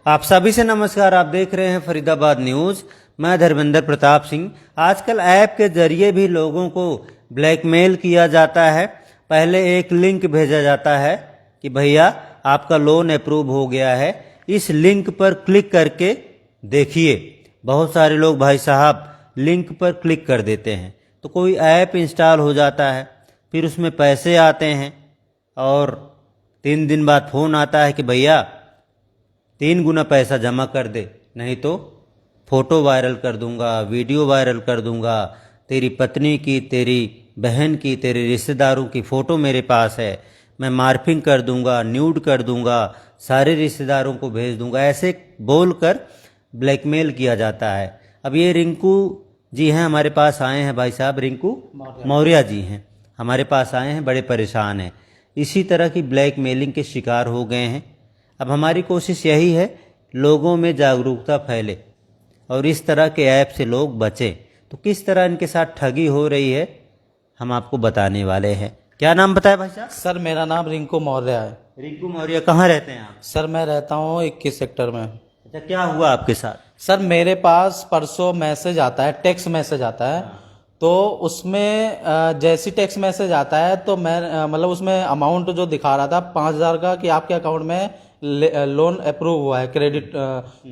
आप सभी से नमस्कार। आप देख रहे हैं फरीदाबाद न्यूज़। मैं धर्मेंद्र प्रताप सिंह। आजकल ऐप के जरिए भी लोगों को ब्लैकमेल किया जाता है। पहले एक लिंक भेजा जाता है कि भैया आपका लोन अप्रूव हो गया है, इस लिंक पर क्लिक करके देखिए। बहुत सारे लोग भाई साहब लिंक पर क्लिक कर देते हैं तो कोई ऐप इंस्टॉल हो जाता है, फिर उसमें पैसे आते हैं और 3 दिन बाद फ़ोन आता है कि भैया 3 गुना पैसा जमा कर दे, नहीं तो फ़ोटो वायरल कर दूंगा, वीडियो वायरल कर दूंगा, तेरी पत्नी की, तेरी बहन की, तेरे रिश्तेदारों की फ़ोटो मेरे पास है, मैं मार्फिंग कर दूंगा, न्यूड कर दूंगा, सारे रिश्तेदारों को भेज दूंगा, ऐसे बोलकर ब्लैकमेल किया जाता है। अब ये रिंकू जी हैं, हमारे पास आए हैं भाई साहब, रिंकू मौर्य जी हैं, हमारे पास आए हैं, बड़े परेशान हैं, इसी तरह की ब्लैकमेलिंग के शिकार हो गए हैं। अब हमारी कोशिश यही है लोगों में जागरूकता फैले और इस तरह के ऐप से लोग बचें। तो किस तरह इनके साथ ठगी हो रही है हम आपको बताने वाले हैं। क्या नाम बताया भाई साहब? सर मेरा नाम रिंकू मौर्य है। रिंकू मौर्य, कहाँ रहते हैं आप? सर मैं रहता हूँ 21 सेक्टर में। अच्छा, क्या हुआ आपके साथ? सर मेरे पास परसों मैसेज आता है, टेक्स्ट मैसेज आता है, तो उसमें जैसी टेक्स्ट मैसेज आता है तो मैं मतलब उसमें अमाउंट जो दिखा रहा था 5,000 का कि आपके अकाउंट में लोन अप्रूव हुआ है, क्रेडिट।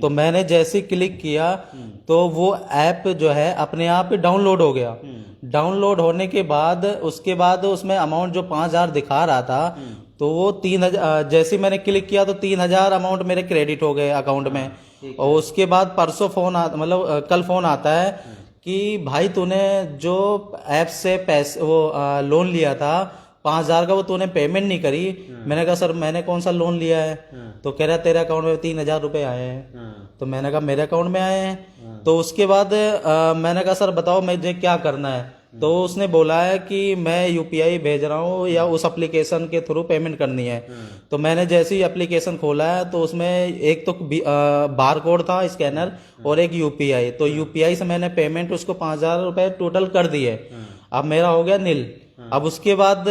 तो मैंने जैसे क्लिक किया तो वो ऐप जो है अपने आप डाउनलोड हो गया। डाउनलोड होने के बाद उसके बाद उसमें अमाउंट जो 5,000 दिखा रहा था तो वो 3,000, जैसे मैंने क्लिक किया तो 3,000 अमाउंट मेरे क्रेडिट हो गए अकाउंट में। और उसके बाद परसों फोन मतलब कल फोन आता है कि भाई तूने जो ऐप से पैसे वो लोन लिया था 5,000 का, वो तूने पेमेंट नहीं करी। मैंने कहा सर मैंने कौन सा लोन लिया है? तो कह रहा तेरे अकाउंट में 3,000 रुपए आए हैं। तो मैंने कहा मेरे अकाउंट में आए हैं। तो उसके बाद मैंने कहा सर बताओ मुझे क्या करना है? तो उसने बोला है कि मैं यूपीआई भेज रहा हूँ या उस एप्लीकेशन के थ्रू पेमेंट करनी है। तो मैंने जैसे ही एप्लीकेशन खोला है तो उसमें एक तो बार कोड था, स्कैनर, और एक यूपीआई। तो यूपीआई से मैंने पेमेंट उसको 5,000 रुपए टोटल कर दिए। अब मेरा हो गया नील। अब उसके बाद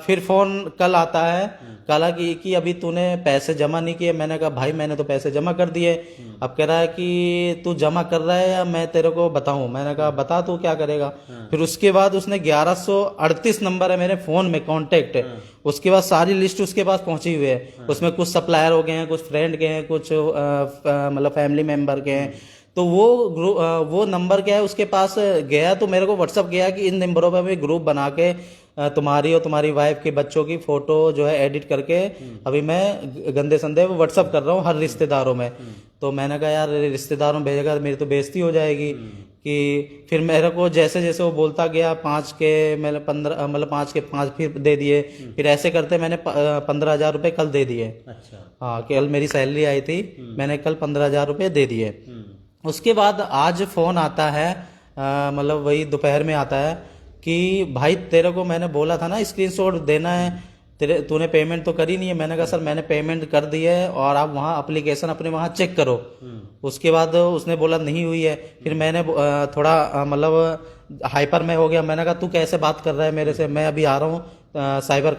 फिर फोन कल आता है, कहा कि अभी तूने पैसे जमा नहीं किए। मैंने कहा भाई मैंने तो पैसे जमा कर दिए। अब कह रहा है कि तू जमा कर रहा है या मैं तेरे को बताऊं? मैंने कहा बता तू क्या करेगा। फिर उसके बाद उसने 1138 नंबर है मेरे फोन में कांटेक्ट, उसके बाद सारी लिस्ट उसके पास पहुंची हुई है। उसमें कुछ सप्लायर हो गए हैं, कुछ फ्रेंड के हैं, कुछ मतलब फैमिली मेंबर के हैं। तो वो नंबर क्या है उसके पास गया तो मेरे को व्हाट्सअप किया कि इन नंबरों पे मैं ग्रुप बना के तुम्हारी और तुम्हारी वाइफ के बच्चों की फोटो जो है एडिट करके अभी मैं गंदे संदे व्हाट्सअप कर रहा हूँ हर रिश्तेदारों में। तो मैंने कहा यार रिश्तेदारों में भेजेगा तो मेरी तो बेइज्जती हो जाएगी। कि फिर मेरे को जैसे जैसे वो बोलता गया 5 के मैंने 15 मतलब 5 के 5 फिर दे दिए। फिर ऐसे करते मैंने 15,000 रुपये कल दे दिए। अच्छा, हाँ कल मेरी सैलरी आई थी, मैंने कल 15,000 रुपये दे दिए। उसके बाद आज फोन आता है मतलब वही दोपहर में आता है कि भाई तेरे को मैंने बोला था ना स्क्रीनशॉट देना है, तेरे तूने पेमेंट तो करी नहीं है। मैंने कहा सर मैंने पेमेंट कर दी है और आप वहाँ एप्लीकेशन अपने वहाँ चेक करो। उसके बाद उसने बोला नहीं हुई है। फिर मैंने थोड़ा मतलब हाइपर में हो गया। मैंने कहा तू कैसे बात कर रहा है मेरे से, मैं अभी आ रहा हूँ साइबर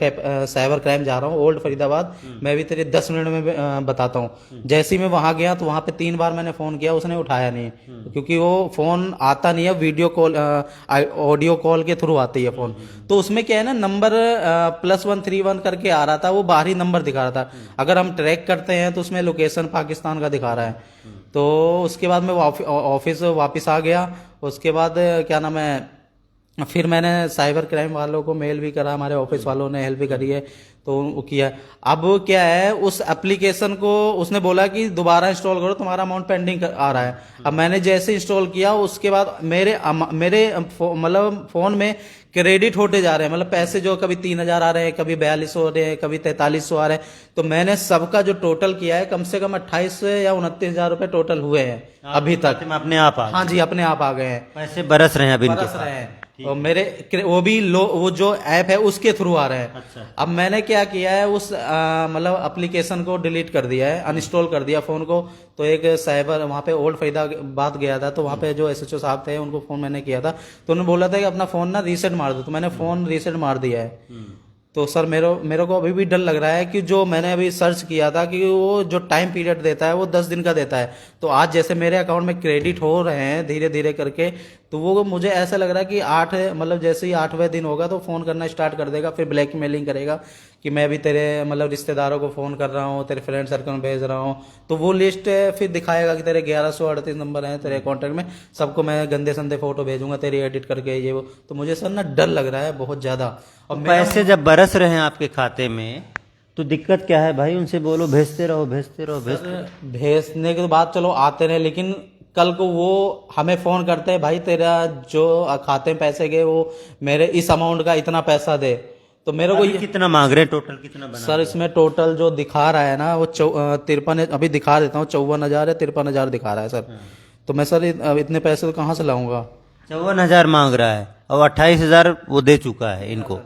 क्राइम जा रहा हूँ ओल्ड फरीदाबाद, मैं भी तेरे 10 मिनट में बताता हूँ। जैसे ही मैं वहां गया तो वहां पे 3 बार मैंने फोन किया, उसने उठाया नहीं, क्योंकि वो फोन आता नहीं है, वीडियो कॉल ऑडियो कॉल के थ्रू आती है फोन। तो उसमें क्या है ना, नंबर +131 करके आ रहा था, वो बाहरी नंबर दिखा रहा था। अगर हम ट्रैक करते हैं तो उसमें लोकेशन पाकिस्तान का दिखा रहा है। तो उसके बाद मैं ऑफिस वापिस आ गया। उसके बाद क्या नाम है, फिर मैंने साइबर क्राइम वालों को मेल भी करा, हमारे ऑफिस वालों ने हेल्प भी करी है, तो किया। अब क्या है, उस एप्लीकेशन को उसने बोला कि दोबारा इंस्टॉल करो, तुम्हारा अमाउंट पेंडिंग आ रहा है। अब मैंने जैसे इंस्टॉल किया उसके बाद मेरे मतलब फोन में क्रेडिट होते जा रहे हैं, मतलब पैसे जो कभी 3,000 आ रहे हैं, कभी 4200 आ रहे हैं, कभी 4300 आ रहे हैं। तो मैंने सबका जो टोटल किया है कम से कम 28 या 29,000 रुपए टोटल हुए हैं अभी तक। अपने आप आ, हाँ जी अपने आप आ गए हैं, पैसे बरस रहे हैं अभी बरस रहे हैं। और मेरे वो भी वो जो ऐप है उसके थ्रू आ रहे हैं। अच्छा। अब मैंने क्या किया है, उस मतलब एप्लीकेशन को डिलीट कर दिया है, अनइंस्टॉल कर दिया फोन को। तो एक साइबर वहाँ पे ओल्ड फरीदाबाद गया था, तो वहाँ पे जो एसएचओ साहब थे उनको फोन मैंने किया था, तो उन्होंने बोला था कि अपना फोन ना रीसेट मार दो। तो मैंने फोन रीसेट मार दिया है। तो सर मेरे को अभी भी डर लग रहा है कि जो मैंने अभी सर्च किया था कि वो जो टाइम पीरियड देता है वो 10 दिन का देता है। तो आज जैसे मेरे अकाउंट में क्रेडिट हो रहे हैं धीरे धीरे करके, तो वो मुझे ऐसा लग रहा है कि मतलब जैसे ही 8वें दिन होगा तो फ़ोन करना स्टार्ट कर देगा, फिर ब्लैकमेलिंग करेगा कि मैं भी तेरे मतलब रिश्तेदारों को फ़ोन कर रहा हूँ, तेरे फ्रेंड सर्कल में भेज रहा हूँ। तो वो लिस्ट फिर दिखाएगा कि तेरे 1138 नंबर हैं तेरे कॉन्टैक्ट में, सबको मैं गंदे संदे फोटो भेजूंगा तेरी एडिट करके ये वो। तो मुझे सर ना डर लग रहा है बहुत ज़्यादा। और पैसे जब बरस रहे हैं आपके खाते में तो दिक्कत क्या है भाई? उनसे बोलो भेजते रहो भेजते रहो भेजते रहो। भेजने के बाद चलो आते रहे, लेकिन कल को वो हमें फोन करते हैं भाई तेरा जो खाते में पैसे गए वो मेरे इस अमाउंट का इतना पैसा दे। तो मेरे को अभी कितना मांग रहे हैं? टोटल कितना बना? सर इसमें टोटल जो दिखा रहा है ना वो 53, अभी दिखा देता हूँ 54,000 है, 53,000 दिखा रहा है सर। तो मैं सर इतने पैसे तो कहाँ से लाऊंगा? 54,000 मांग रहा है और 28,000 वो दे चुका है इनको।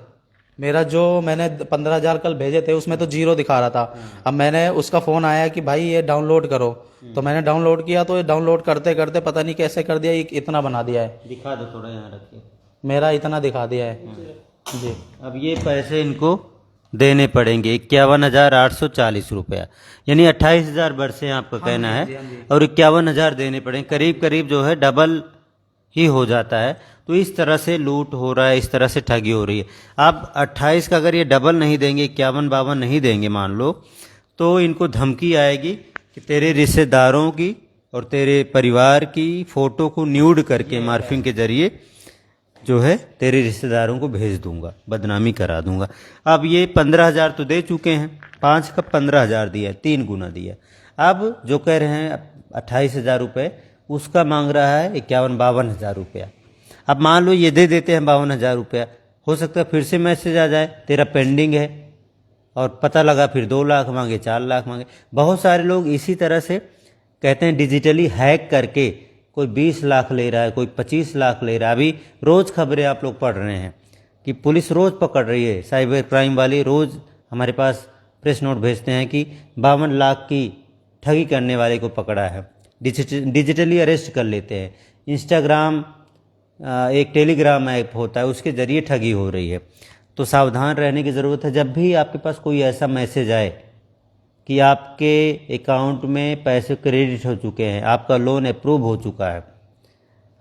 मेरा जो मैंने 15,000 कल भेजे थे उसमें तो 0 दिखा रहा था। अब मैंने उसका फोन आया कि भाई ये डाउनलोड करो, तो मैंने डाउनलोड किया, तो ये डाउनलोड करते करते पता नहीं कैसे कर दिया, ये इतना बना दिया है। दिखा दो थोड़ा, यहाँ रखिए। मेरा इतना दिखा दिया है जी। अब ये पैसे इनको देने पड़ेंगे 51,840 रुपया, यानी 28,000 बरसे आपका कहना है, और 51,000 देने पड़ेंगे। करीब करीब जो है डबल ही हो जाता है। तो इस तरह से लूट हो रहा है, इस तरह से ठगी हो रही है। आप 28 का अगर ये डबल नहीं देंगे, 51-52 नहीं देंगे मान लो, तो इनको धमकी आएगी कि तेरे रिश्तेदारों की और तेरे परिवार की फ़ोटो को न्यूड करके मार्फिंग के जरिए जो है तेरे रिश्तेदारों को भेज दूंगा, बदनामी करा दूंगा। अब ये 15,000 तो दे चुके हैं, 5 का 15,000 दिया, 3 गुना दिया। अब जो कह रहे हैं 28,000 रुपये, उसका मांग रहा है 51-52,000 रुपया। अब मान लो ये दे देते हैं 52,000 रुपया, हो सकता है फिर से मैसेज आ जाए तेरा पेंडिंग है, और पता लगा फिर 2 लाख मांगे, 4 लाख मांगे। बहुत सारे लोग इसी तरह से कहते हैं डिजिटली हैक करके कोई 20 लाख ले रहा है, कोई 25 लाख ले रहा है। अभी रोज़ खबरें आप लोग पढ़ रहे हैं कि पुलिस रोज़ पकड़ रही है, साइबर क्राइम वाले रोज़ हमारे पास प्रेस नोट भेजते हैं कि 52 लाख की ठगी करने वाले को पकड़ा है, डिजिटली अरेस्ट कर लेते हैं। इंस्टाग्राम एक टेलीग्राम ऐप होता है, उसके ज़रिए ठगी हो रही है। तो सावधान रहने की ज़रूरत है। जब भी आपके पास कोई ऐसा मैसेज आए कि आपके अकाउंट में पैसे क्रेडिट हो चुके हैं, आपका लोन अप्रूव हो चुका है,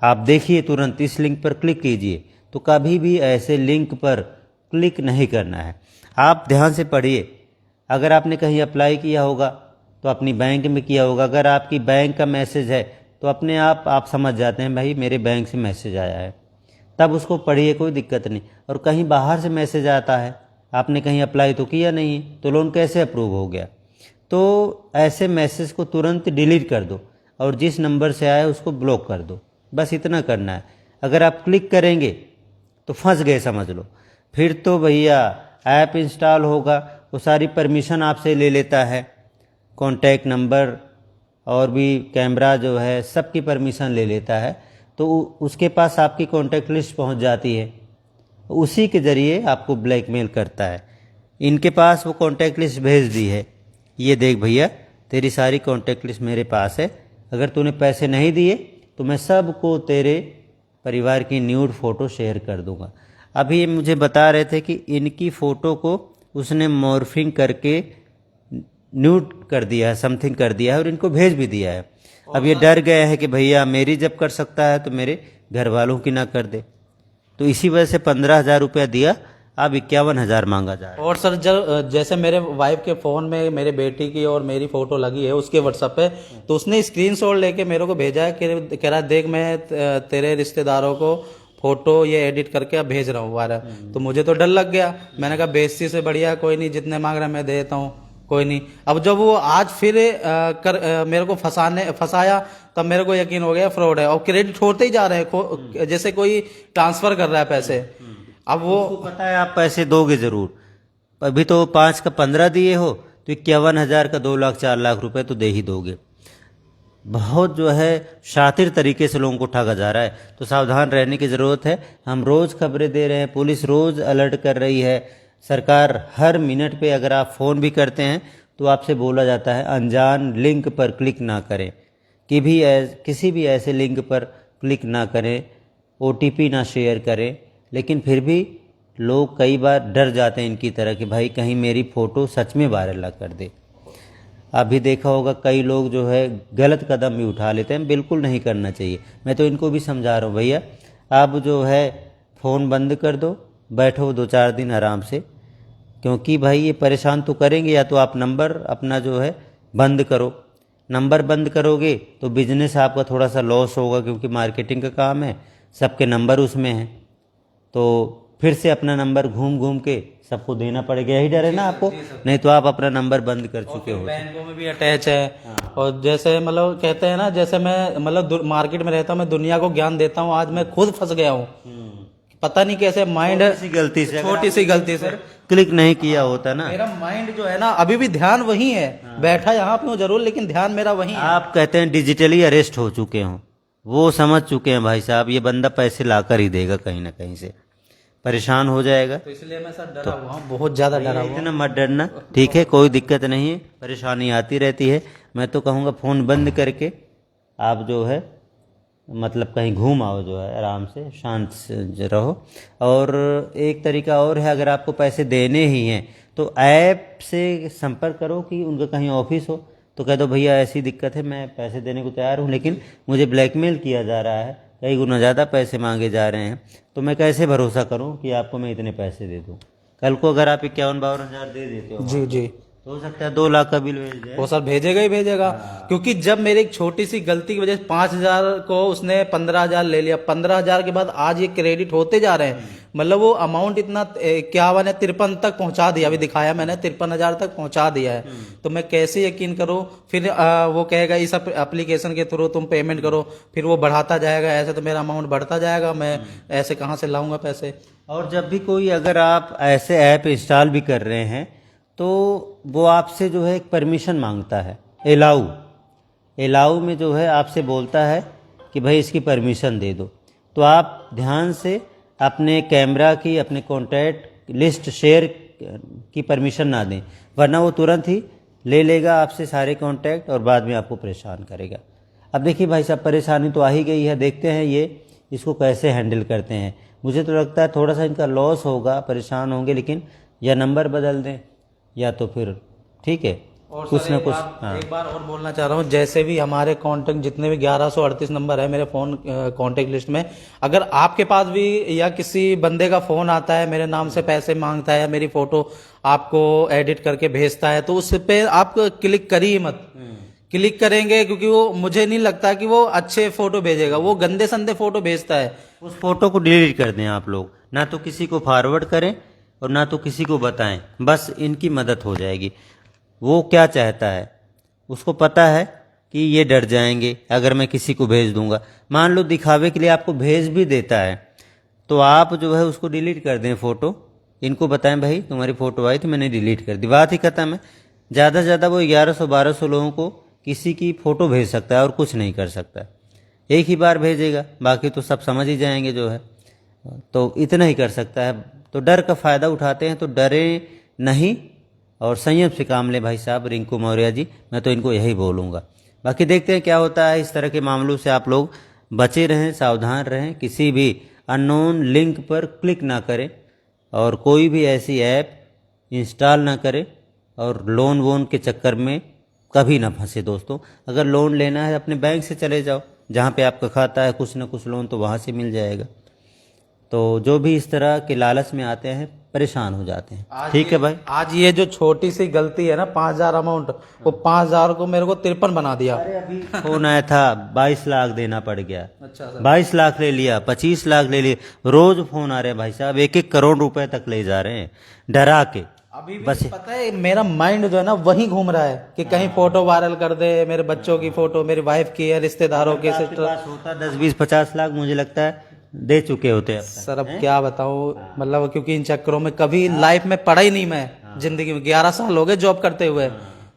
आप देखिए तुरंत इस लिंक पर क्लिक कीजिए। तो कभी भी ऐसे लिंक पर क्लिक नहीं करना है। आप ध्यान से पढ़िए। अगर आपने कहीं अप्लाई किया होगा तो अपनी बैंक में किया होगा। अगर आपकी बैंक का मैसेज है तो अपने आप समझ जाते हैं भाई मेरे बैंक से मैसेज आया है, तब उसको पढ़िए, कोई दिक्कत नहीं। और कहीं बाहर से मैसेज आता है, आपने कहीं अप्लाई तो किया नहीं है, तो लोन कैसे अप्रूव हो गया? तो ऐसे मैसेज को तुरंत डिलीट कर दो और जिस नंबर से आया उसको ब्लॉक कर दो, बस इतना करना है। अगर आप क्लिक करेंगे तो फंस गए समझ लो। फिर तो भैया ऐप इंस्टॉल होगा, वो सारी परमिशन आपसे ले लेता है, कॉन्टैक्ट नंबर और भी कैमरा जो है सबकी परमिशन ले लेता है। तो उसके पास आपकी कॉन्टैक्ट लिस्ट पहुंच जाती है, उसी के ज़रिए आपको ब्लैकमेल करता है। इनके पास वो कॉन्टैक्ट लिस्ट भेज दी है, ये देख भैया तेरी सारी कॉन्टैक्ट लिस्ट मेरे पास है, अगर तूने पैसे नहीं दिए तो मैं सबको तेरे परिवार की न्यूड फ़ोटो शेयर कर दूंगा। अभी ये मुझे बता रहे थे कि इनकी फ़ोटो को उसने मॉर्फिंग करके न्यूड कर दिया है, समथिंग कर दिया है, और इनको भेज भी दिया है। अब ये डर गए हैं कि भैया मेरी जब कर सकता है तो मेरे घर वालों की ना कर दे। तो इसी वजह से 15,000 रुपया दिया, अब 51,000 मांगा जा रहा है। और सर जब जैसे मेरे वाइफ के फ़ोन में मेरे बेटी की और मेरी फ़ोटो लगी है उसके व्हाट्सएप पे, तो उसने स्क्रीनशॉट लेके मेरे को भेजा है कि कह रहा देख मैं तेरे रिश्तेदारों को फ़ोटो ये एडिट करके अब भेज रहा हूँ वारा। तो मुझे तो डर लग गया, मैंने कहा बेइज्जती से बढ़िया कोई नहीं, जितने मांग रहे मैं दे देता हूँ, कोई नहीं। अब जब वो आज फिर मेरे को फंसाया, तब मेरे को यकीन हो गया फ्रॉड है। और क्रेडिट होते ही जा रहे हैं जैसे कोई ट्रांसफ़र कर रहा है पैसे। अब वो पता है आप पैसे दोगे जरूर, अभी तो 5 का 15 दिए हो तो 51,000 का 2 लाख 4 लाख रुपए तो दे ही दोगे। बहुत जो है शातिर तरीके से लोगों को ठगा जा रहा है। तो सावधान रहने की ज़रूरत है। हम रोज़ खबरें दे रहे हैं, पुलिस रोज़ अलर्ट कर रही है, सरकार हर मिनट पे अगर आप फ़ोन भी करते हैं तो आपसे बोला जाता है अनजान लिंक पर क्लिक ना करें, किसी भी ऐसे लिंक पर क्लिक ना करें, OTP ना शेयर करें। लेकिन फिर भी लोग कई बार डर जाते हैं इनकी तरह कि भाई कहीं मेरी फ़ोटो सच में वायरल ना कर दे। अभी देखा होगा कई लोग जो है गलत कदम भी उठा लेते हैं, बिल्कुल नहीं करना चाहिए। मैं तो इनको भी समझा रहा हूँ, भैया आप जो है फ़ोन बंद कर दो, बैठो 2-4 दिन आराम से, क्योंकि भाई ये परेशान तो करेंगे। या तो आप नंबर अपना जो है बंद करो, नंबर बंद करोगे तो बिजनेस आपका थोड़ा सा लॉस होगा, क्योंकि मार्केटिंग का काम है, सबके नंबर उसमें हैं, तो फिर से अपना नंबर घूम घूम के सबको देना पड़ेगा। यही डर है ना आपको, नहीं तो आप अपना नंबर बंद कर चुके हो। बैंकों में भी अटैच है। और जैसे मतलब कहते हैं ना, जैसे मैं मतलब मार्केट में रहता हूँ, मैं दुनिया को ज्ञान देता हूँ, आज मैं खुद फंस गया हूँ। पता नहीं कैसे माइंड छोटी सी गलती से क्लिक नहीं किया होता ना। मेरा माइंड जो है ना अभी भी ध्यान वही है, बैठा यहाँ पे हूँ जरूर, लेकिन ध्यान मेरा वही है। आप कहते हैं डिजिटली अरेस्ट हो चुके हो, वो समझ चुके हैं भाई साहब ये बंदा पैसे ला कर ही देगा, कहीं ना कहीं से परेशान हो जाएगा। तो इसलिए मैं सर डरा हुआ हूँ, बहुत ज्यादा डरा हुआ हूँ। इतना मत डरना, ठीक है, कोई दिक्कत नहीं है, परेशानी आती रहती है। मैं तो कहूँगा फ़ोन बंद करके आप जो है मतलब कहीं घूम आओ, जो है आराम से शांत से रहो। और एक तरीका और है, अगर आपको पैसे देने ही हैं तो ऐप से संपर्क करो कि उनका कहीं ऑफिस हो तो कह दो भैया ऐसी दिक्कत है, मैं पैसे देने को तैयार हूँ लेकिन मुझे ब्लैकमेल किया जा रहा है, कई गुना ज़्यादा पैसे मांगे जा रहे हैं, तो मैं कैसे भरोसा करूँ कि आपको मैं इतने पैसे दे दूँ। कल को अगर आप 51-52 हज़ार दे देते हो जी जी, तो हो सकता है 2 लाख का बिल भेज जाए। वो सर भेजेगा ही भेजेगा। क्योंकि जब मेरी एक छोटी सी गलती की वजह से 5,000 को उसने 15,000 ले लिया, 15,000 के बाद आज ये क्रेडिट होते जा रहे हैं, मतलब वो अमाउंट इतना 53 तक पहुंचा दिया, अभी दिखाया मैंने 53,000 तक पहुंचा दिया है। तो मैं कैसे यकीन करूं, फिर वो कहेगा इस एप्लीकेशन के थ्रू तुम पेमेंट करो, फिर वो बढ़ाता जाएगा, ऐसे तो मेरा अमाउंट बढ़ता जाएगा, मैं ऐसे कहाँ से लाऊंगा पैसे। और जब भी कोई अगर आप ऐसे ऐप इंस्टॉल भी कर रहे हैं तो वो आपसे जो है एक परमिशन मांगता है, एलाउ में जो है आपसे बोलता है कि भाई इसकी परमिशन दे दो। तो आप ध्यान से अपने कैमरा की, अपने कॉन्टैक्ट लिस्ट शेयर की परमिशन ना दें, वरना वो तुरंत ही ले लेगा आपसे सारे कॉन्टैक्ट और बाद में आपको परेशान करेगा। अब देखिए भाई साहब, परेशानी तो आ ही गई है, देखते हैं ये इसको कैसे हैंडल करते हैं। मुझे तो लगता है थोड़ा सा इनका लॉस होगा, परेशान होंगे, लेकिन या नंबर बदल दें या तो फिर ठीक है और कुछ ना कुछ। एक बार और बोलना चाह रहा हूँ, जैसे भी हमारे कांटेक्ट जितने भी 1138 नंबर है मेरे फोन कांटेक्ट लिस्ट में, अगर आपके पास भी या किसी बंदे का फोन आता है मेरे नाम से पैसे मांगता है या मेरी फोटो आपको एडिट करके भेजता है, तो उस पे आप क्लिक करिए मत। क्लिक करेंगे क्योंकि वो मुझे नहीं लगता कि वो अच्छे फोटो भेजेगा, वो गंदे संदे फोटो भेजता है। उस फोटो को डिलीट कर दें आप लोग, ना तो किसी को फॉरवर्ड करें और ना तो किसी को बताएं, बस इनकी मदद हो जाएगी। वो क्या चाहता है, उसको पता है कि ये डर जाएंगे अगर मैं किसी को भेज दूंगा। मान लो दिखावे के लिए आपको भेज भी देता है तो आप जो है उसको डिलीट कर दें फ़ोटो, इनको बताएं भाई तुम्हारी फ़ोटो आई थी मैंने डिलीट कर दी, बात ही खत्म है। ज़्यादा से ज़्यादा वो 1100-1200 लोगों को किसी की फ़ोटो भेज सकता है और कुछ नहीं कर सकता, एक ही बार भेजेगा, बाकी तो सब समझ ही जाएंगे जो है, तो इतना ही कर सकता है। तो डर का फ़ायदा उठाते हैं तो डरे नहीं और संयम से काम लें भाई साहब। रिंकू मौर्य जी, मैं तो इनको यही बोलूँगा। बाकी देखते हैं क्या होता है। इस तरह के मामलों से आप लोग बचे रहें, सावधान रहें, किसी भी अननोन लिंक पर क्लिक ना करें और कोई भी ऐसी ऐप इंस्टॉल ना करें और लोन वोन के चक्कर में कभी ना फंसे दोस्तों। अगर लोन लेना है अपने बैंक से चले जाओ, जहाँ पे आपका खाता है कुछ ना कुछ लोन तो वहाँ से मिल जाएगा। तो जो भी इस तरह के लालच में आते हैं परेशान हो जाते हैं। ठीक है भाई, आज ये जो छोटी सी गलती है ना 5,000 अमाउंट, वो 5,000 को मेरे को 53 बना दिया। अरे अभी फोन आया था 22 लाख देना पड़ गया। अच्छा सर। 22 लाख ले लिया, 25 लाख ले लिए, रोज फोन आ रहे हैं भाई साहब, 1-1 करोड़ रुपए तक ले जा रहे हैं डरा के। अभी भी बस पता है मेरा माइंड जो है ना वही घूम रहा है कि कहीं फोटो वायरल कर दे, मेरे बच्चों की फोटो, मेरी वाइफ की है, रिश्तेदारों के, सिस्टर। होता 10-20-50 लाख मुझे लगता है दे चुके होते हैं सर। अब क्या बताऊं, मतलब क्योंकि इन चक्करों में कभी लाइफ में पढ़ा ही नहीं, मैं जिंदगी में 11 साल हो गए जॉब करते हुए,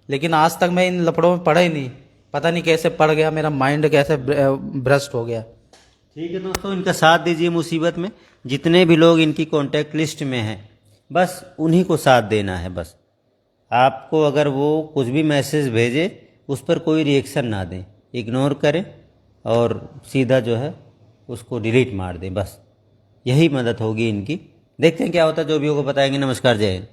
लेकिन आज तक मैं इन लफड़ों में पढ़ा ही नहीं। पता नहीं कैसे पड़ गया, मेरा माइंड कैसे भ्रष्ट हो गया। ठीक है दोस्तों, इनका साथ दीजिए मुसीबत में। जितने भी लोग इनकी कॉन्टैक्ट लिस्ट में हैं बस उन्हीं को साथ देना है। बस आपको अगर वो कुछ भी मैसेज भेजे उस पर कोई रिएक्शन ना दें, इग्नोर करें और सीधा जो है उसको डिलीट मार दें, बस यही मदद होगी इनकी। देखते हैं क्या होता है, जो भी होगा बताएंगे। नमस्कार, जय हिंद।